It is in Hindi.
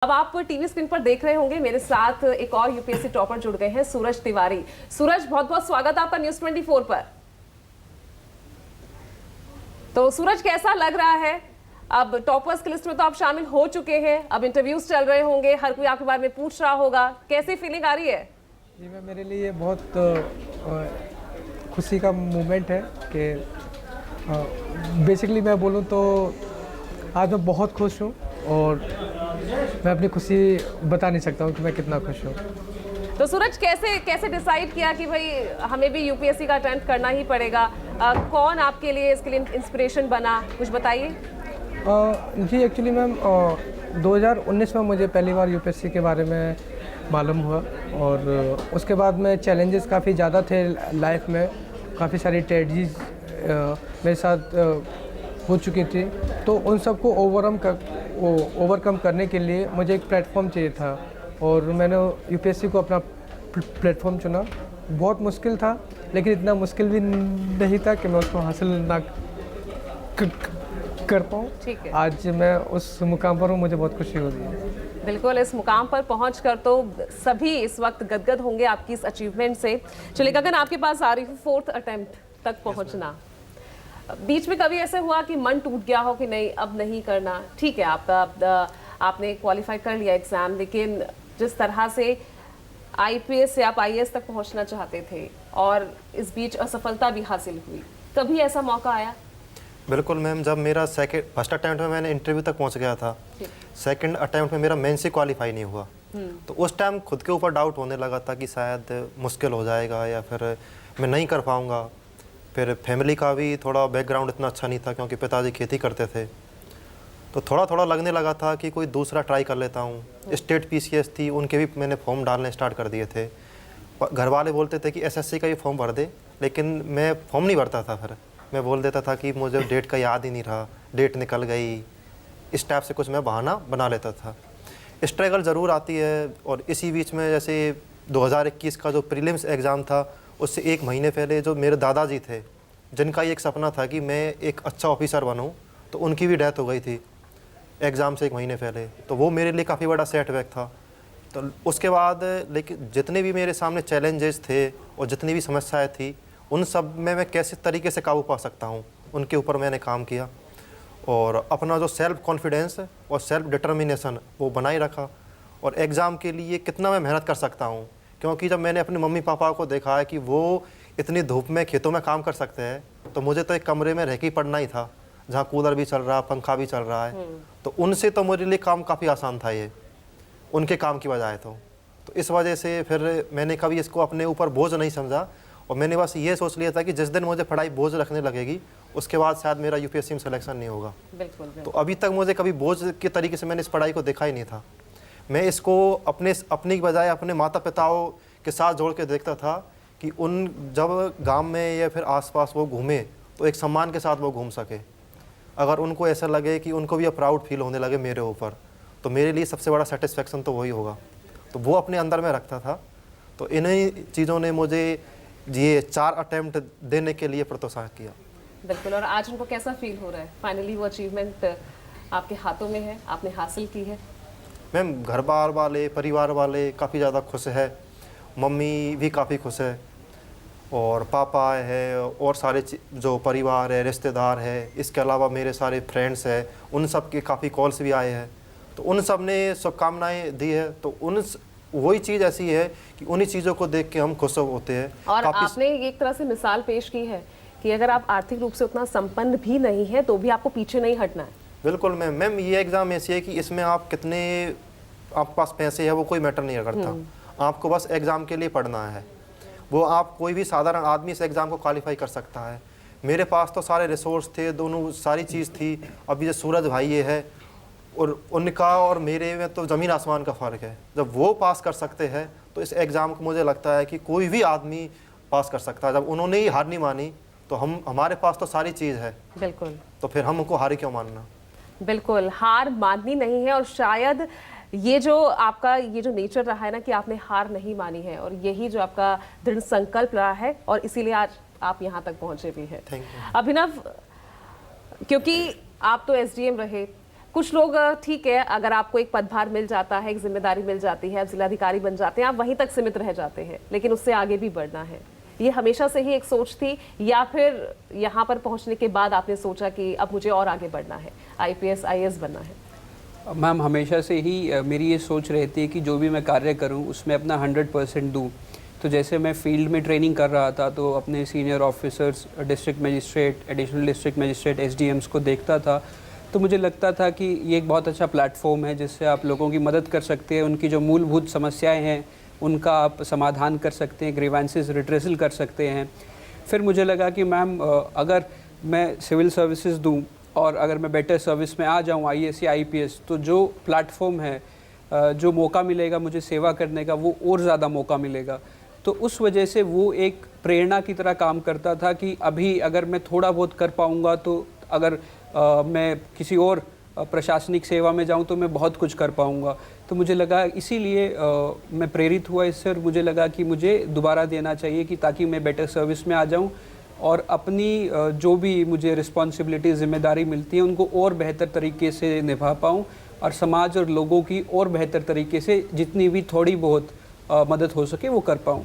अब आप टीवी स्क्रीन पर देख रहे होंगे, मेरे साथ एक और यूपीएससी टॉपर जुड़ गए हैं, सूरज तिवारी। सूरज, बहुत बहुत स्वागत आपका न्यूज़ 24 पर। तो सूरज, कैसा लग रहा है? अब टॉपर्स की लिस्ट में तो आप शामिल हो चुके हैं, अब इंटरव्यूज चल रहे होंगे, हर कोई आपके बारे में पूछ रहा होगा, कैसी फीलिंग आ रही है? जी मैम, मेरे लिए बहुत खुशी का मोमेंट है कि बेसिकली मैं बोलूँ तो आज मैं बहुत खुश हूँ और मैं अपनी खुशी बता नहीं सकता हूँ कि मैं कितना खुश हूँ। तो सूरज, कैसे डिसाइड किया कि भाई हमें भी यूपीएससी का अटेम्प्ट करना ही पड़ेगा? कौन आपके लिए इसके लिए इंस्पिरेशन बना, कुछ बताइए। जी एक्चुअली मैम 2019 में मुझे पहली बार यूपीएससी के बारे में मालूम हुआ और उसके बाद में चैलेंजेस काफ़ी ज़्यादा थे लाइफ में, काफ़ी सारी ट्रेजेडीज मेरे साथ हो चुकी थी, तो उन सबको ओवरकम करने के लिए मुझे एक प्लेटफॉर्म चाहिए था और मैंने यूपीएससी को अपना प्लेटफॉर्म चुना। बहुत मुश्किल था, लेकिन इतना मुश्किल भी नहीं था कि मैं उसको हासिल ना कर पाऊँ। आज मैं उस मुकाम पर हूँ, मुझे बहुत खुशी हो रही है। बिल्कुल, इस मुकाम पर पहुंचकर तो सभी इस वक्त गदगद होंगे आपकी इस अचीवमेंट से। चलिए गगन, आपके पास आ रही हूँ, 4th अटेम्प्ट तक पहुंचना, बीच में कभी ऐसे हुआ कि मन टूट गया हो कि नहीं अब नहीं करना? ठीक है, आपने क्वालिफाई कर लिया एग्जाम, लेकिन जिस तरह से आईपीएस से आप आईएएस तक पहुंचना चाहते थे और इस बीच असफलता भी हासिल हुई, कभी ऐसा मौका आया? बिल्कुल मैम, जब मेरा फर्स्ट अटैम्प्ट में मैंने इंटरव्यू तक पहुंच गया था, सेकंड अटैम्प्ट में मेरा मेन से क्वालिफाई नहीं हुआ, तो उस टाइम खुद के ऊपर डाउट होने लगा था कि शायद मुश्किल हो जाएगा या फिर मैं नहीं कर पाऊँगा। फिर फैमिली का भी थोड़ा बैकग्राउंड इतना अच्छा नहीं था क्योंकि पिताजी खेती करते थे, तो थोड़ा थोड़ा लगने लगा था कि कोई दूसरा ट्राई कर लेता हूँ। स्टेट पीसीएस थी, उनके भी मैंने फॉर्म डालने स्टार्ट कर दिए थे। घर वाले बोलते थे कि एसएससी का भी फॉर्म भर दे, लेकिन मैं फॉर्म नहीं भरता था। फिर मैं बोल देता था कि मुझे डेट का याद ही नहीं रहा, डेट निकल गई, इस टाइप से कुछ मैं बहाना बना लेता था। स्ट्रगल ज़रूर आती है, और इसी बीच में जैसे 2021 का जो प्रीलिम्स एग्ज़ाम था, उससे 1 महीने पहले जो मेरे दादाजी थे, जिनका ये एक सपना था कि मैं एक अच्छा ऑफिसर बनूं, तो उनकी भी डेथ हो गई थी एग्ज़ाम से 1 महीने पहले। तो वो मेरे लिए काफ़ी बड़ा सेटबैक था। तो उसके बाद लेकिन जितने भी मेरे सामने चैलेंजेस थे और जितनी भी समस्याएं थी, उन सब में मैं कैसे तरीके से काबू पा सकता हूं, उनके ऊपर मैंने काम किया और अपना जो सेल्फ कॉन्फिडेंस और सेल्फ डिटर्मिनेशन वो बनाए रखा। और एग्ज़ाम के लिए कितना मैं मेहनत कर सकता हूं, क्योंकि जब मैंने अपने मम्मी पापा को देखा है कि वो इतनी धूप में खेतों में काम कर सकते हैं, तो मुझे तो एक कमरे में रह के ही पढ़ना ही था, जहाँ कूलर भी चल रहा, पंखा भी चल रहा है। तो उनसे तो मेरे लिए काम काफ़ी आसान था ये, उनके काम की बजाय। तो इस वजह से फिर मैंने कभी इसको अपने ऊपर बोझ नहीं समझा, और मैंने बस ये सोच लिया था कि जिस दिन मुझे पढ़ाई बोझ रखने लगेगी, उसके बाद शायद मेरा यूपीएससी में सिलेक्शन नहीं होगा। बिल्कुल। तो अभी तक मुझे कभी बोझ के तरीके से मैंने इस पढ़ाई को देखा ही नहीं था। मैं इसको अपनी बजाय अपने माता पिताओं के साथ जोड़ के देखता था कि उन जब गांव में या फिर आसपास वो घूमे, तो एक सम्मान के साथ वो घूम सके। अगर उनको ऐसा लगे कि उनको भी प्राउड फील होने लगे मेरे ऊपर, तो मेरे लिए सबसे बड़ा सेटिस्फेक्शन तो वही होगा। तो वो अपने अंदर में रखता था। तो इन्हीं चीज़ों ने मुझे ये 4 अटेम्प्ट देने के लिए प्रोत्साहित किया। बिल्कुल। और आज उनको कैसा फील हो रहा है? फाइनली वो अचीवमेंट आपके हाथों में है, आपने हासिल की है। मैम, घर बार वाले, परिवार वाले काफ़ी ज़्यादा खुश है, मम्मी भी काफ़ी खुश है, और पापा है, और सारे जो परिवार है, रिश्तेदार है, इसके अलावा मेरे सारे फ्रेंड्स हैं, उन सब के काफ़ी कॉल्स भी आए हैं। तो उन सब ने शुभकामनाएँ दी है। तो वही चीज़ ऐसी है कि उन्हीं चीज़ों को देख के हम खुश होते हैं। और आपने एक तरह से मिसाल पेश की है कि अगर आप आर्थिक रूप से उतना संपन्न भी नहीं है, तो भी आपको पीछे नहीं हटना है। बिल्कुल मैम, ये एग्ज़ाम ऐसी है कि इसमें आप कितने आपके पास पैसे है वो कोई मैटर नहीं करता। आपको बस एग्ज़ाम के लिए पढ़ना है। वो आप कोई भी साधारण आदमी इस एग्ज़ाम को क्वालिफाई कर सकता है। मेरे पास तो सारे रिसोर्स थे, दोनों सारी चीज़ थी। अभी जो सूरज भाई ये है, और उनका और मेरे में तो ज़मीन आसमान का फ़र्क है। जब वो पास कर सकते हैं, तो इस एग्ज़ाम को मुझे लगता है कि कोई भी आदमी पास कर सकता है। जब उन्होंने ही हार नहीं मानी, तो हमारे पास तो सारी चीज़ है। बिल्कुल। तो फिर हम उनको हार क्यों मानना? बिल्कुल, हार माननी नहीं है। और शायद ये जो आपका ये जो नेचर रहा है ना कि आपने हार नहीं मानी है, और यही जो आपका दृढ़ संकल्प रहा है, और इसीलिए आज आप यहाँ तक पहुँचे भी हैं। Thank you. अभिनव, क्योंकि आप तो एसडीएम रहे, कुछ लोग ठीक है, अगर आपको एक पदभार मिल जाता है, एक जिम्मेदारी मिल जाती है, आप जिलाधिकारी बन जाते हैं, आप वहीं तक सीमित रह जाते हैं, लेकिन उससे आगे भी बढ़ना है। ये हमेशा से ही एक सोच थी या फिर यहाँ पर पहुँचने के बाद आपने सोचा कि अब मुझे और आगे बढ़ना है, IPS IAS बनना है? मैम हमेशा से ही मेरी ये सोच रहती है कि जो भी मैं कार्य करूं उसमें अपना 100% दूं। तो जैसे मैं फील्ड में ट्रेनिंग कर रहा था तो अपने senior officers, district magistrate, additional district magistrate, SDMs को देखता था, तो मुझे लगता था कि ये एक बहुत अच्छा प्लेटफॉर्म है जिससे आप लोगों की मदद कर सकते हैं, उनकी जो मूलभूत समस्याएं हैं उनका आप समाधान कर सकते हैं, ग्रीवेंसेस रिट्रेसल कर सकते हैं। फिर मुझे लगा कि मैम अगर मैं सिविल सर्विसेज दूं और अगर मैं बेटर सर्विस में आ जाऊं IAS या IPS, तो जो प्लेटफॉर्म है, जो मौका मिलेगा मुझे सेवा करने का, वो और ज़्यादा मौका मिलेगा। तो उस वजह से वो एक प्रेरणा की तरह काम करता था कि अभी अगर मैं थोड़ा बहुत कर पाऊँगा तो अगर मैं किसी और प्रशासनिक सेवा में जाऊं तो मैं बहुत कुछ कर पाऊंगा। तो मुझे लगा इसीलिए मैं प्रेरित हुआ इससे, और मुझे लगा कि मुझे दोबारा देना चाहिए कि ताकि मैं बेटर सर्विस में आ जाऊं और अपनी जो भी मुझे रिस्पॉन्सिबिलिटी, जिम्मेदारी मिलती है उनको और बेहतर तरीके से निभा पाऊँ और समाज और लोगों की और बेहतर तरीके से जितनी भी थोड़ी बहुत मदद हो सके वो कर पाऊँ।